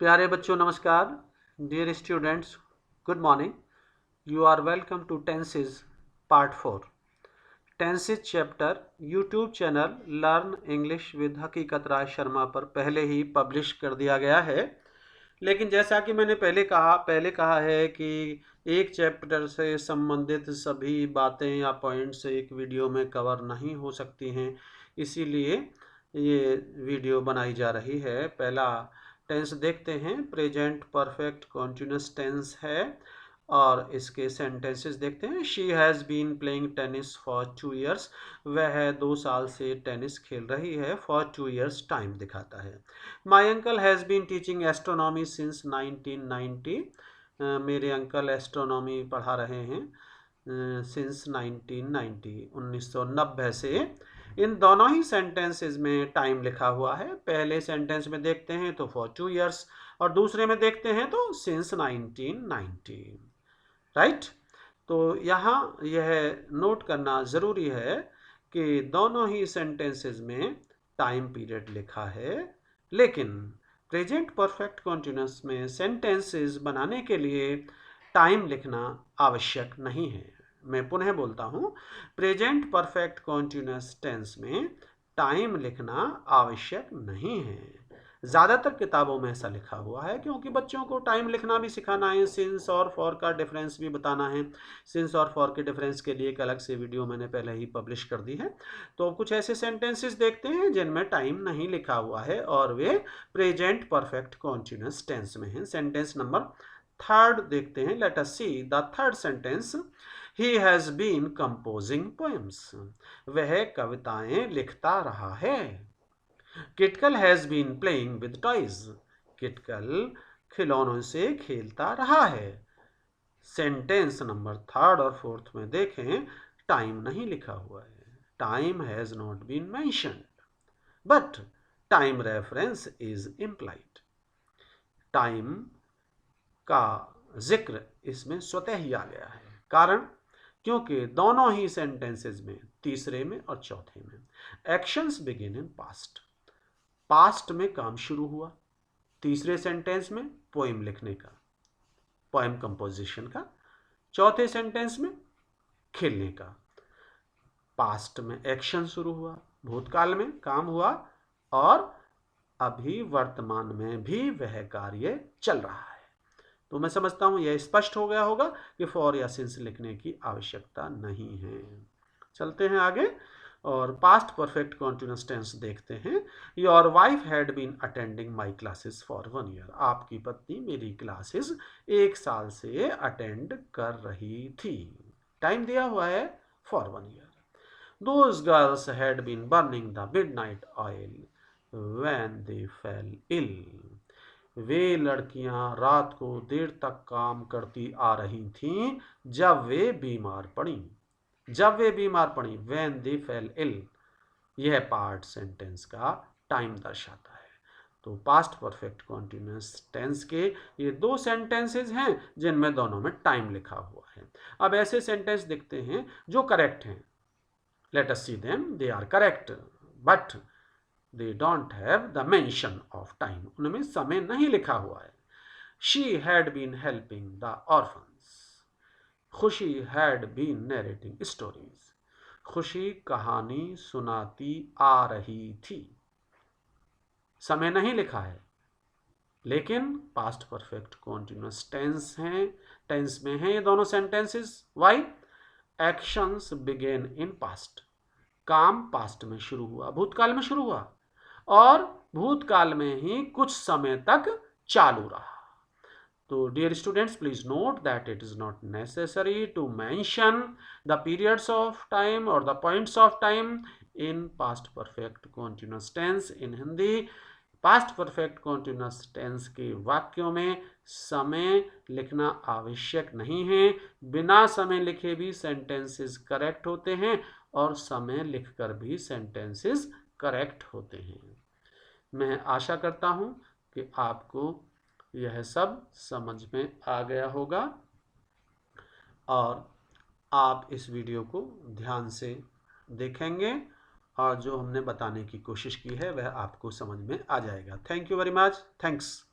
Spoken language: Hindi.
प्यारे बच्चों नमस्कार। Dear students, good morning. You are welcome to tenses part 4। Tenses chapter YouTube channel learn English with Haqiqat Raj Sharma पर पहले ही पब्लिश कर दिया गया है, लेकिन जैसा कि मैंने पहले कहा है कि एक चैप्टर से संबंधित सभी बातें या पॉइंट्स एक वीडियो में कवर नहीं हो सकती हैं, इसीलिए ये वीडियो बनाई जा रही है। पहला टेंस देखते हैं, प्रेजेंट परफेक्ट कॉन्टिन्यूस टेंस है और इसके सेंटेंसेस देखते हैं। She has been playing tennis for 2 years। वह 2 साल से टेनिस खेल रही है। फॉर 2 years टाइम दिखाता है। My uncle has been teaching astronomy since 1990। मेरे अंकल एस्ट्रोनॉमी पढ़ा रहे हैं सिंस 1990 से। इन दोनों ही सेंटेंसेस में टाइम लिखा हुआ है। पहले सेंटेंस में देखते हैं तो फॉर 2 years और दूसरे में देखते हैं तो सिंस 1990, राइट। तो यहाँ यह नोट करना ज़रूरी है कि दोनों ही सेंटेंसेस में टाइम पीरियड लिखा है, लेकिन प्रेजेंट परफेक्ट कॉन्टिन्यूस में सेंटेंसेस बनाने के लिए टाइम लिखना आवश्यक नहीं है। मैं पुनः बोलता हूँ, प्रेजेंट परफेक्ट कॉन्टिन्यूस टेंस में टाइम लिखना आवश्यक नहीं है। ज़्यादातर किताबों में ऐसा लिखा हुआ है, क्योंकि बच्चों को टाइम लिखना भी सिखाना है, सिंस और फॉर का डिफरेंस भी बताना है। सिंस और फॉर के डिफरेंस के लिए एक अलग से वीडियो मैंने पहले ही पब्लिश कर दी है। तो कुछ ऐसे सेंटेंसेस देखते हैं जिनमें टाइम नहीं लिखा हुआ है और वे प्रेजेंट परफेक्ट कॉन्टिन्यूस टेंस में हैं। सेंटेंस नंबर 3 देखते हैं। Let us see the third sentence. He has been composing poems. वह कविताएं लिखता रहा है। Kitkal has been playing with toys. Kitkal खिलौनों से खेलता रहा है। सेंटेंस नंबर 3 और 4 में देखें, टाइम नहीं लिखा हुआ है। Time has not been mentioned but time reference is implied. Time का जिक्र इसमें स्वतः ही आ गया है। कारण, क्योंकि दोनों ही सेंटेंसेस में, तीसरे में और चौथे में, actions begin in past. Past में काम शुरू हुआ। तीसरे सेंटेंस में पोएम लिखने का, पोएम कंपोजिशन का। चौथे सेंटेंस में खेलने का। पास्ट में एक्शन शुरू हुआ, भूतकाल में काम हुआ और अभी वर्तमान में भी वह कार्य चल रहा है। तो मैं समझता हूं यह स्पष्ट हो गया होगा कि फॉर या सिंस लिखने की आवश्यकता नहीं है। चलते हैं आगे और पास्ट परफेक्ट कॉन्टिन्यूस टेंस देखते हैं। Your wife had been attending my classes for 1 year। आपकी पत्नी मेरी क्लासेस 1 साल से अटेंड कर रही थी। टाइम दिया हुआ है for 1 year। Those girls had been burning the midnight oil when they fell ill। वे लड़कियां रात को देर तक काम करती आ रही थीं जब वे बीमार पड़ी। जब वे बीमार पड़ी, when they fell ill, यह पार्ट सेंटेंस का टाइम दर्शाता है। तो पास्ट परफेक्ट कॉन्टिन्यूस टेंस के ये 2 सेंटेंसेस हैं जिनमें दोनों में टाइम लिखा हुआ है। अब ऐसे सेंटेंस दिखते हैं जो करेक्ट हैं। Let us see them. They are correct, but they don't have the mention of time। उनमें समय नहीं लिखा हुआ है। She had been helping the orphans। खुशी had been narrating stories। खुशी कहानी सुनाती आ रही थी। समय नहीं लिखा है, लेकिन पास्ट परफेक्ट कॉन्टिन्यूस टेंस हैं, टेंस में हैं ये दोनों sentences. Why? Actions begin in past. काम पास्ट में शुरू हुआ, भूतकाल में शुरू हुआ और भूतकाल में ही कुछ समय तक चालू रहा। तो dear students, please note that it is not necessary to mention the periods of time और the points of time in past perfect continuous tense in Hindi. Past perfect continuous tense के वाक्यों में समय लिखना आवश्यक नहीं है। बिना समय लिखे भी सेंटेंसेस करेक्ट होते हैं और समय लिखकर भी सेंटेंसेस करेक्ट होते हैं। मैं आशा करता हूं कि आपको यह सब समझ में आ गया होगा और आप इस वीडियो को ध्यान से देखेंगे और जो हमने बताने की कोशिश की है वह आपको समझ में आ जाएगा। Thank you very much. Thanks.